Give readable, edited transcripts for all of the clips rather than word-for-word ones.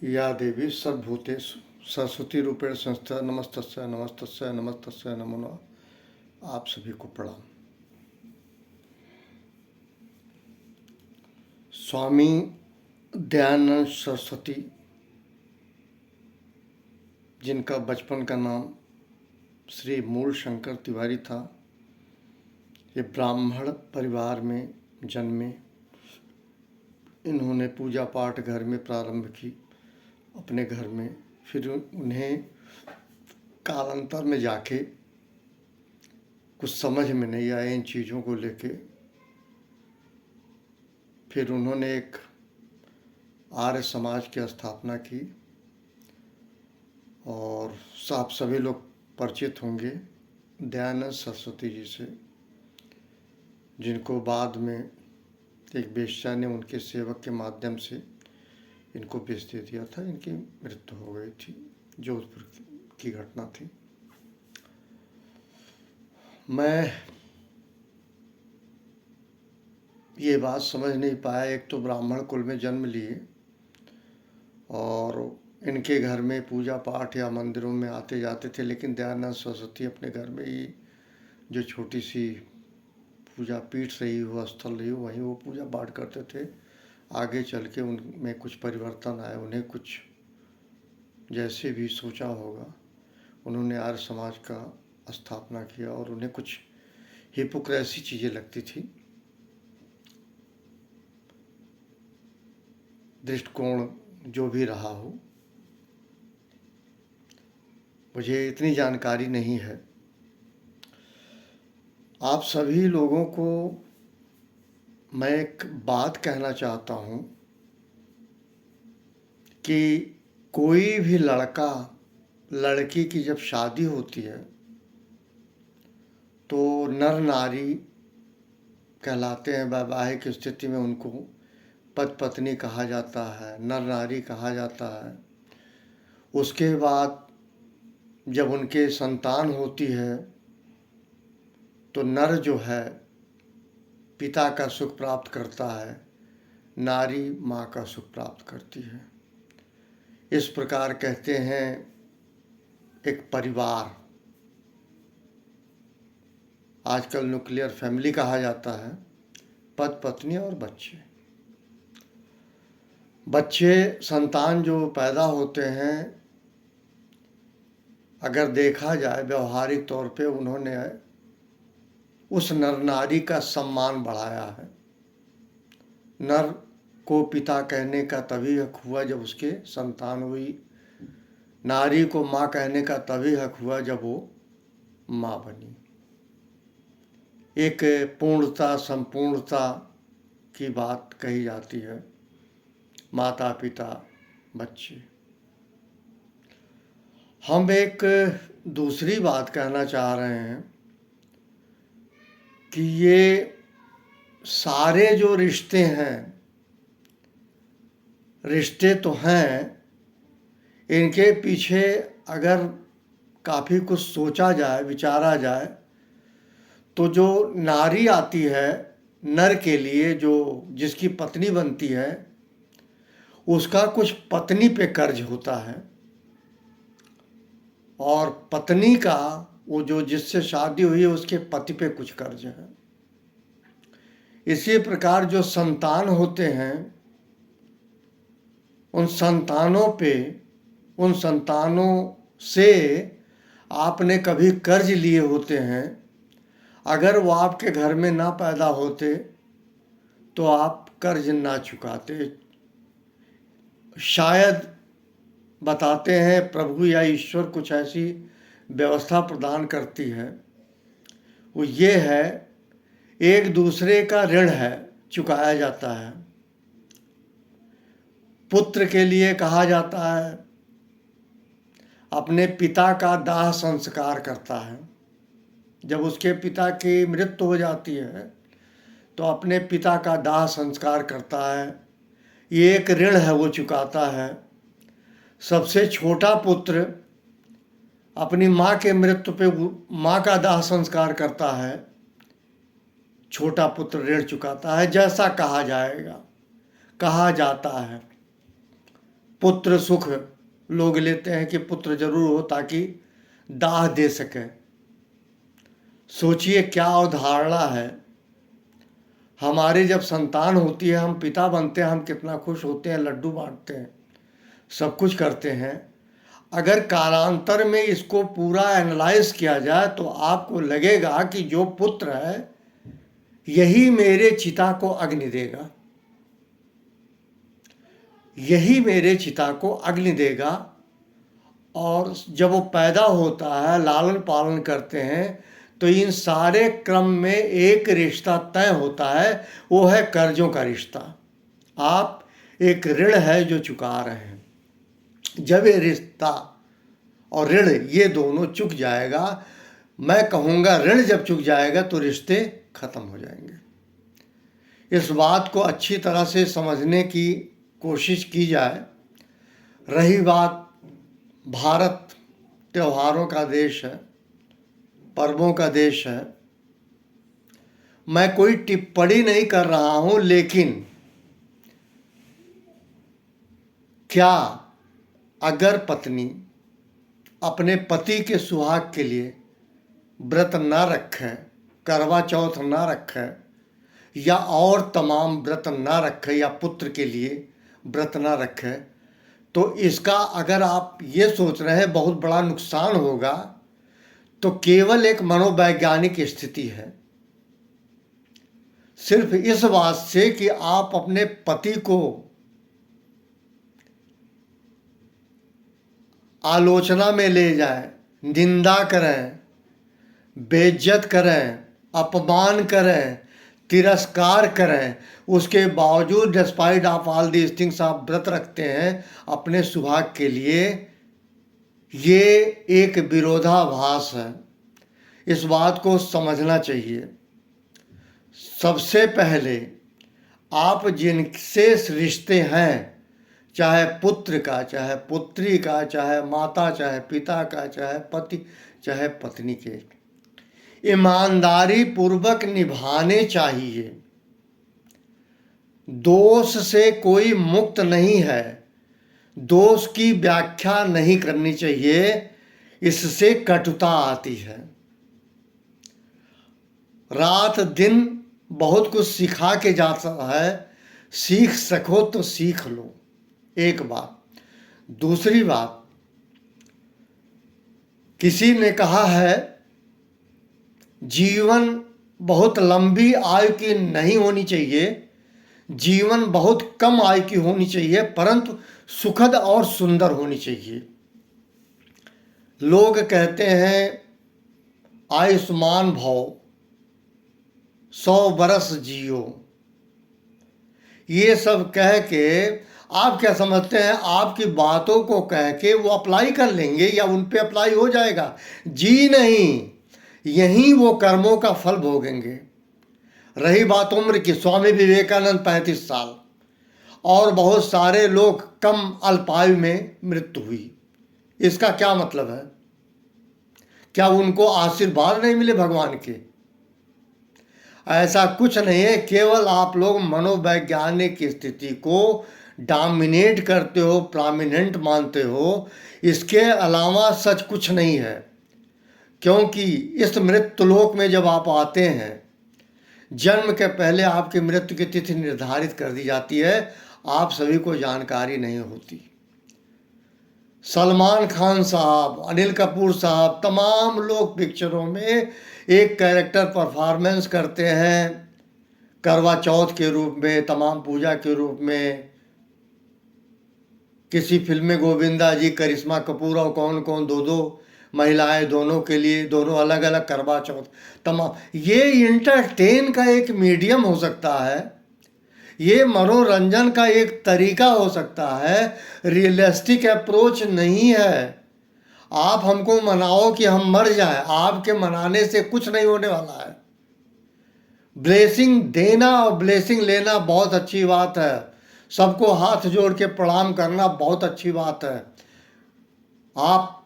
या देवी सर्वभूतेषु सरस्वतीरूपेण संस्थिता नमस्तस्यै नमस्तस्यै नमस्तस्यै नमो नमः। आप सभी को प्रणाम। स्वामी दयानंद सरस्वती, जिनका बचपन का नाम श्री मूल शंकर तिवारी था, ये ब्राह्मण परिवार में जन्मे। इन्होंने पूजा पाठ घर में प्रारंभ की अपने घर में। फिर उन्हें कालांतर में जाके कुछ समझ में नहीं आया इन चीज़ों को लेके। फिर उन्होंने एक आर्य समाज की स्थापना की और आप सभी लोग परिचित होंगे दयानंद सरस्वती जी से, जिनको बाद में एक वेश्या ने उनके सेवक के माध्यम से इनको बेच दे दिया था। इनकी मृत्यु हो गई थी, जोधपुर की घटना थी। मैं ये बात समझ नहीं पाया, एक तो ब्राह्मण कुल में जन्म लिए और इनके घर में पूजा पाठ या मंदिरों में आते जाते थे, लेकिन दयानंद सरस्वती अपने घर में ही जो छोटी सी पूजा पीठ रही हो, स्थल रही हो, वहीं वो पूजा पाठ करते थे। आगे चल के उनमें कुछ परिवर्तन आए। उन्हें कुछ जैसे भी सोचा होगा, उन्होंने आर्य समाज का स्थापना किया और उन्हें कुछ हिपोक्रेसी चीज़ें लगती थी। दृष्टिकोण जो भी रहा हो, मुझे इतनी जानकारी नहीं है। आप सभी लोगों को मैं एक बात कहना चाहता हूँ कि कोई भी लड़का लड़की की जब शादी होती है तो नर नारी कहलाते हैं। वैवाहिक स्थिति में उनको पति पत्नी कहा जाता है, नर नारी कहा जाता है। उसके बाद जब उनके संतान होती है तो नर जो है पिता का सुख प्राप्त करता है, नारी माँ का सुख प्राप्त करती है। इस प्रकार कहते हैं एक परिवार, आजकल न्यूक्लियर फैमिली कहा जाता है, पति पत्नी और बच्चे। बच्चे संतान जो पैदा होते हैं, अगर देखा जाए व्यवहारिक तौर पे उन्होंने उस नर नारी का सम्मान बढ़ाया है। नर को पिता कहने का तभी हक हुआ जब उसके संतान हुई, नारी को माँ कहने का तभी हक हुआ जब वो माँ बनी। एक पूर्णता संपूर्णता की बात कही जाती है, माता पिता बच्चे। हम एक दूसरी बात कहना चाह रहे हैं कि ये सारे जो रिश्ते हैं, रिश्ते तो हैं, इनके पीछे अगर काफ़ी कुछ सोचा जाए, विचारा जाए, तो जो नारी आती है नर के लिए, जो जिसकी पत्नी बनती है, उसका कुछ पत्नी पे कर्ज होता है और पत्नी का वो जो जिससे शादी हुई है उसके पति पे कुछ कर्ज है। इसी प्रकार जो संतान होते हैं, उन संतानों पे, उन संतानों से आपने कभी कर्ज लिए होते हैं। अगर वो आपके घर में ना पैदा होते तो आप कर्ज ना चुकाते। शायद बताते हैं प्रभु या ईश्वर कुछ ऐसी व्यवस्था प्रदान करती है, वो ये है एक दूसरे का ऋण है, चुकाया जाता है। पुत्र के लिए कहा जाता है अपने पिता का दाह संस्कार करता है। जब उसके पिता की मृत्यु हो जाती है तो अपने पिता का दाह संस्कार करता है। ये एक ऋण है, वो चुकाता है। सबसे छोटा पुत्र अपनी माँ के मृत्यु पे माँ का दाह संस्कार करता है, छोटा पुत्र ऋण चुकाता है, जैसा कहा जाएगा, कहा जाता है। पुत्र सुख लोग लेते हैं कि पुत्र जरूर हो ताकि दाह दे सके। सोचिए क्या अवधारणा है। हमारे जब संतान होती है, हम पिता बनते हैं, हम कितना खुश होते हैं, लड्डू बांटते हैं, सब कुछ करते हैं। अगर कालांतर में इसको पूरा एनालाइज किया जाए तो आपको लगेगा कि जो पुत्र है यही मेरे चिता को अग्नि देगा, यही मेरे चिता को अग्नि देगा। और जब वो पैदा होता है, लालन पालन करते हैं, तो इन सारे क्रम में एक रिश्ता तय होता है, वो है कर्जों का रिश्ता। आप एक ऋण है जो चुका रहे हैं। जब ये रिश्ता और ऋण ये दोनों चुक जाएगा, मैं कहूँगा ऋण जब चुक जाएगा तो रिश्ते खत्म हो जाएंगे। इस बात को अच्छी तरह से समझने की कोशिश की जाए। रही बात, भारत त्योहारों का देश है, पर्वों का देश है। मैं कोई टिप्पणी नहीं कर रहा हूं, लेकिन क्या अगर पत्नी अपने पति के सुहाग के लिए व्रत ना रखे, करवा चौथ ना रखे, या और तमाम व्रत ना रखे, या पुत्र के लिए व्रत ना रखे, तो इसका अगर आप ये सोच रहे हैं बहुत बड़ा नुकसान होगा, तो केवल एक मनोवैज्ञानिक स्थिति है। सिर्फ इस बात से कि आप अपने पति को आलोचना में ले जाएं, निंदा करें, बेइज्जत करें, अपमान करें, तिरस्कार करें, उसके बावजूद despite of all these things आप व्रत रखते हैं अपने सुहाग के लिए, ये एक विरोधाभास है। इस बात को समझना चाहिए। सबसे पहले आप जिनसे रिश्ते हैं, चाहे पुत्र का, चाहे पुत्री का, चाहे माता, चाहे पिता का, चाहे पति, चाहे पत्नी के, ईमानदारी पूर्वक निभाने चाहिए। दोष से कोई मुक्त नहीं है, दोष की व्याख्या नहीं करनी चाहिए, इससे कटुता आती है। रात दिन बहुत कुछ सिखा के जाता है, सीख सको तो सीख लो, एक बात। दूसरी बात, किसी ने कहा है जीवन बहुत लंबी आयु की नहीं होनी चाहिए, जीवन बहुत कम आयु की होनी चाहिए, परंतु सुखद और सुंदर होनी चाहिए। लोग कहते हैं आयुष्मान भव, 100 बरस जियो, ये सब कह के आप क्या समझते हैं, आपकी बातों को कह के वो अप्लाई कर लेंगे या उन पे अप्लाई हो जाएगा? जी नहीं, यहीं वो कर्मों का फल भोगेंगे। रही बात उम्र की, स्वामी विवेकानंद 35 साल, और बहुत सारे लोग कम अल्पायु में मृत्यु हुई। इसका क्या मतलब है? क्या उनको आशीर्वाद नहीं मिले भगवान के? ऐसा कुछ नहीं है, केवल आप लोग मनोवैज्ञानिक स्थिति को डोमिनेट करते हो, प्रोमिनेंट मानते हो, इसके अलावा सच कुछ नहीं है। क्योंकि इस मृत्युलोक में जब आप आते हैं, जन्म के पहले आपकी मृत्यु की तिथि निर्धारित कर दी जाती है, आप सभी को जानकारी नहीं होती। सलमान खान साहब, अनिल कपूर साहब, तमाम लोग पिक्चरों में एक कैरेक्टर परफॉर्मेंस करते हैं, करवा चौथ के रूप में, तमाम पूजा के रूप में। किसी फिल्म में गोविंदा जी, करिश्मा कपूर और कौन कौन, दो महिलाएं, दोनों के लिए दोनों अलग अलग करवा चौथ, तमाम। ये इंटरटेन का एक मीडियम हो सकता है, ये मनोरंजन का एक तरीका हो सकता है, रियलिस्टिक अप्रोच नहीं है। आप हमको मनाओ कि हम मर जाए, आपके मनाने से कुछ नहीं होने वाला है। ब्लेसिंग देना और ब्लेसिंग लेना बहुत अच्छी बात है, सबको हाथ जोड़ के प्रणाम करना बहुत अच्छी बात है। आप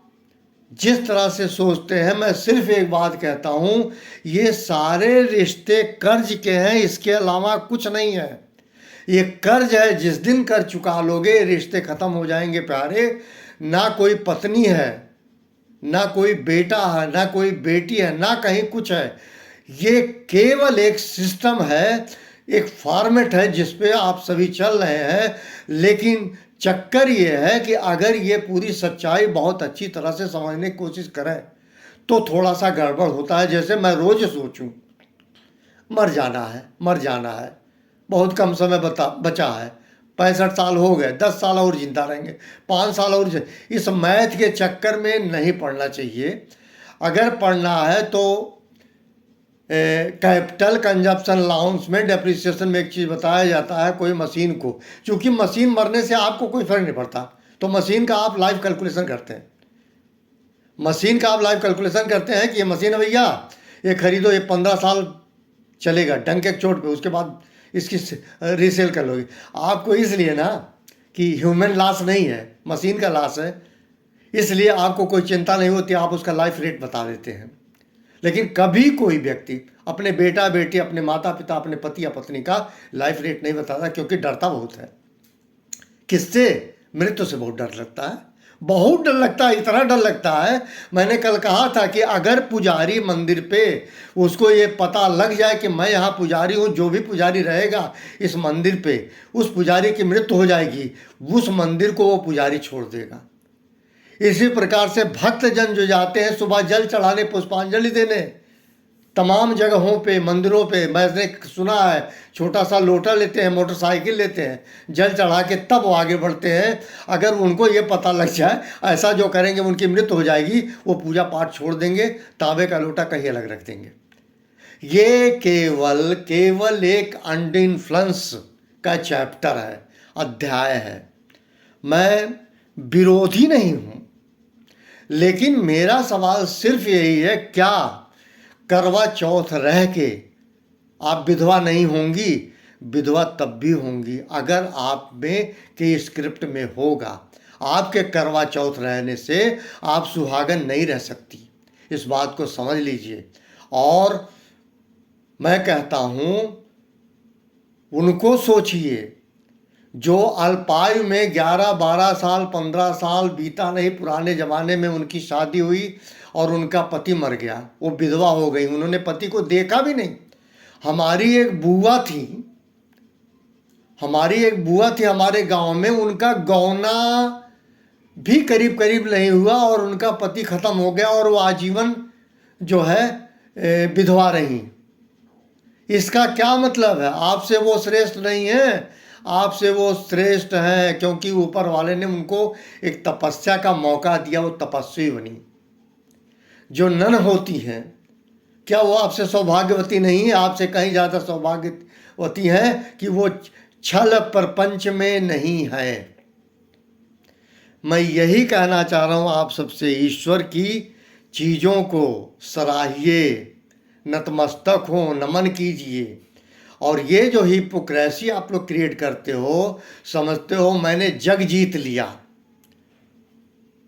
जिस तरह से सोचते हैं, मैं सिर्फ एक बात कहता हूँ, ये सारे रिश्ते कर्ज के हैं, इसके अलावा कुछ नहीं है। ये कर्ज है, जिस दिन कर चुका लोगे रिश्ते खत्म हो जाएंगे प्यारे। ना कोई पत्नी है, ना कोई बेटा है, ना कोई बेटी है, ना कहीं कुछ है। ये केवल एक सिस्टम है, एक फॉर्मेट है जिस पे आप सभी चल रहे हैं। लेकिन चक्कर ये है कि अगर ये पूरी सच्चाई बहुत अच्छी तरह से समझने की कोशिश करें तो थोड़ा सा गड़बड़ होता है। जैसे मैं रोज सोचूं मर जाना है, मर जाना है, बहुत कम समय बचा है, 65 साल हो गए, 10 साल और जिंदा रहेंगे, 5 साल और इस मैथ के चक्कर में नहीं पड़ना चाहिए। अगर पढ़ना है तो कैपिटल कंजप्शन अलाउंस में डेप्रिसिएशन में एक चीज़ बताया जाता है, कोई मशीन को, क्योंकि मशीन मरने से आपको कोई फर्क नहीं पड़ता, तो मशीन का आप लाइफ कैलकुलेशन करते हैं। मशीन का आप लाइफ कैलकुलेशन करते हैं कि ये मशीन है भैया, ये खरीदो, ये 15 साल चलेगा डंक एक चोट पे, उसके बाद इसकी रीसेल कर लोगे। आपको इसलिए ना कि ह्यूमन लॉस नहीं है, मशीन का लॉस है, इसलिए आपको कोई चिंता नहीं होती, आप उसका लाइफ रेट बता देते हैं। लेकिन कभी कोई व्यक्ति अपने बेटा बेटी, अपने माता पिता, अपने पति या पत्नी का लाइफ रेट नहीं बताता, क्योंकि डरता बहुत है। किससे? मृत्यु से बहुत डर लगता है, बहुत डर लगता है, इतना डर लगता है। मैंने कल कहा था कि अगर पुजारी मंदिर पे उसको ये पता लग जाए कि मैं यहाँ पुजारी हूँ, जो भी पुजारी रहेगा इस मंदिर पे, उस पुजारी की मृत्यु हो जाएगी, उस मंदिर को वो पुजारी छोड़ देगा। इसी प्रकार से भक्तजन जो जाते हैं सुबह जल चढ़ाने, पुष्पांजलि देने, तमाम जगहों पे, मंदिरों पे, मैंने सुना है छोटा सा लोटा लेते हैं, मोटरसाइकिल लेते हैं, जल चढ़ा के तब वो आगे बढ़ते हैं। अगर उनको ये पता लग जाए ऐसा जो करेंगे उनकी मृत्यु हो जाएगी, वो पूजा पाठ छोड़ देंगे, तांबे का लोटा कहीं अलग रख देंगे। ये केवल एक अंडर इन्फ्लुएंस का चैप्टर है, अध्याय है। मैं विरोधी नहीं हूँ, लेकिन मेरा सवाल सिर्फ यही है, क्या करवा चौथ रह के आप विधवा नहीं होंगी? विधवा तब भी होंगी अगर आप में के स्क्रिप्ट में होगा। आपके करवा चौथ रहने से आप सुहागन नहीं रह सकती, इस बात को समझ लीजिए। और मैं कहता हूँ उनको सोचिए जो अल्पायु में 11-12 साल 15 साल बीता नहीं, पुराने ज़माने में उनकी शादी हुई और उनका पति मर गया, वो विधवा हो गई, उन्होंने पति को देखा भी नहीं। हमारी एक बुआ थी हमारे गांव में, उनका गौना भी करीब करीब नहीं हुआ और उनका पति ख़त्म हो गया और वो आजीवन जो है विधवा रही। इसका क्या मतलब है? आपसे वो श्रेष्ठ नहीं है, आपसे वो श्रेष्ठ है क्योंकि ऊपर वाले ने उनको एक तपस्या का मौका दिया, वो तपस्वी बनी। जो नन होती हैं, क्या वो आपसे सौभाग्यवती नहीं है? आपसे कहीं ज़्यादा सौभाग्यवती है कि वो छल प्रपंच में नहीं है। मैं यही कहना चाह रहा हूँ आप सबसे, ईश्वर की चीज़ों को सराहिए, नतमस्तक हो, नमन कीजिए। और ये जो हिपोक्रेसी आप लोग क्रिएट करते हो, समझते हो मैंने जग जीत लिया,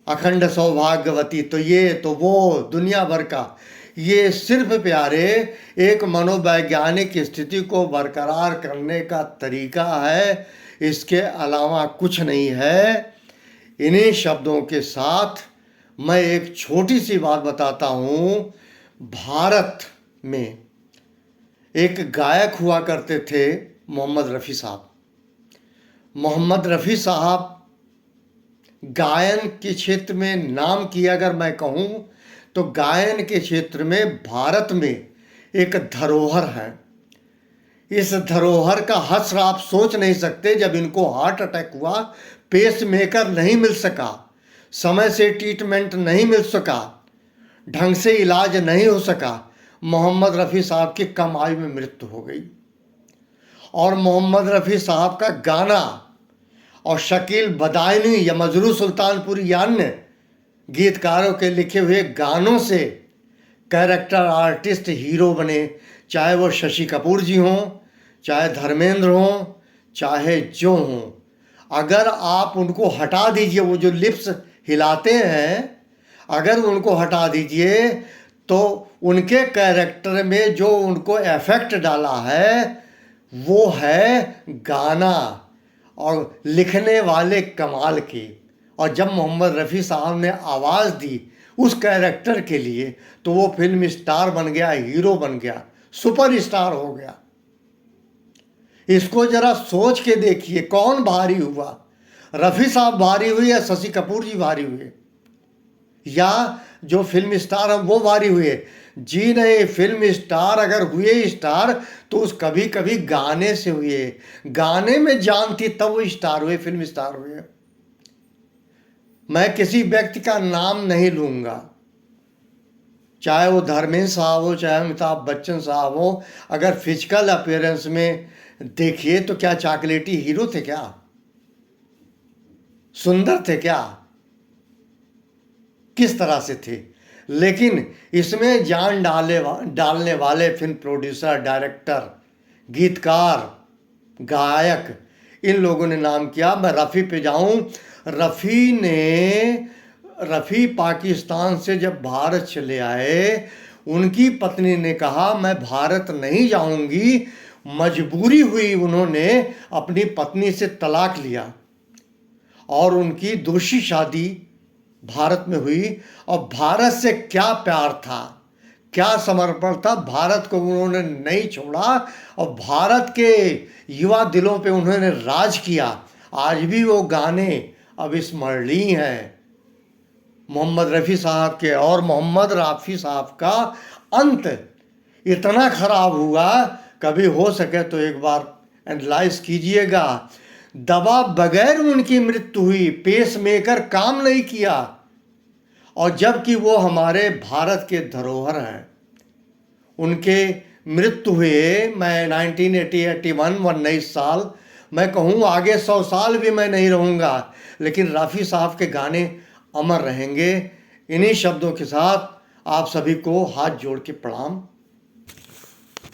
अखंड सौभाग्यवती, तो ये तो वो दुनिया भर का, ये सिर्फ प्यारे एक मनोवैज्ञानिक स्थिति को बरकरार करने का तरीका है, इसके अलावा कुछ नहीं है। इन्हीं शब्दों के साथ मैं एक छोटी सी बात बताता हूँ। भारत में एक गायक हुआ करते थे मोहम्मद रफ़ी साहब। मोहम्मद रफ़ी साहब गायन के क्षेत्र में नाम की अगर मैं कहूँ तो गायन के क्षेत्र में भारत में एक धरोहर है। इस धरोहर का हश्र आप सोच नहीं सकते। जब इनको हार्ट अटैक हुआ, पेस मेकर नहीं मिल सका, समय से ट्रीटमेंट नहीं मिल सका, ढंग से इलाज नहीं हो सका, मोहम्मद रफ़ी साहब की कम आयु में मृत्यु हो गई। और मोहम्मद रफ़ी साहब का गाना और शकील बदायूनी या मजरू सुल्तानपुरी या अन्य गीतकारों के लिखे हुए गानों से कैरेक्टर आर्टिस्ट हीरो बने, चाहे वो शशि कपूर जी हों, चाहे धर्मेंद्र हों, चाहे जो हों। अगर आप उनको हटा दीजिए, वो जो लिप्स हिलाते हैं, अगर उनको हटा दीजिए तो उनके कैरेक्टर में जो उनको इफेक्ट डाला है वो है गाना और लिखने वाले कमाल के। और जब मोहम्मद रफ़ी साहब ने आवाज़ दी उस कैरेक्टर के लिए तो वो फिल्म स्टार बन गया, हीरो बन गया, सुपर स्टार हो गया। इसको जरा सोच के देखिए, कौन भारी हुआ, रफ़ी साहब भारी हुए या शशि कपूर जी भारी हुए, या जो फिल्म स्टार है वो भारी हुए? जी नहीं, फिल्म स्टार अगर हुए स्टार तो उस कभी कभी गाने से हुए। गाने में जान थी तब वो स्टार हुए, फिल्म स्टार हुए। मैं किसी व्यक्ति का नाम नहीं लूंगा, चाहे वो धर्मेंद्र साहब हो, चाहे अमिताभ बच्चन साहब हो। अगर फिजिकल अपीयरेंस में देखिए तो क्या चॉकलेटी हीरो थे क्या? सुंदर थे क्या? किस तरह से थे? लेकिन इसमें जान डालने वाले फिल्म प्रोड्यूसर, डायरेक्टर, गीतकार, गायक, इन लोगों ने नाम किया। मैं रफ़ी पे जाऊं, रफ़ी पाकिस्तान से जब भारत चले आए, उनकी पत्नी ने कहा मैं भारत नहीं जाऊंगी। मजबूरी हुई, उन्होंने अपनी पत्नी से तलाक लिया और उनकी दूसरी शादी भारत में हुई। और भारत से क्या प्यार था, क्या समर्पण था, भारत को उन्होंने नहीं छोड़ा और भारत के युवा दिलों पे उन्होंने राज किया। आज भी वो गाने अविस्मरणीय हैं मोहम्मद रफ़ी साहब के। और मोहम्मद रफ़ी साहब का अंत इतना खराब हुआ, कभी हो सके तो एक बार एनालाइज कीजिएगा। दवा बगैर उनकी मृत्यु हुई, पेसमेकर काम नहीं किया, और जबकि वो हमारे भारत के धरोहर हैं। उनके मृत्यु हुए, मैं 1981 19 साल, मैं कहूँ आगे 100 साल भी मैं नहीं रहूँगा, लेकिन रफ़ी साहब के गाने अमर रहेंगे। इन्हीं शब्दों के साथ आप सभी को हाथ जोड़ के प्रणाम।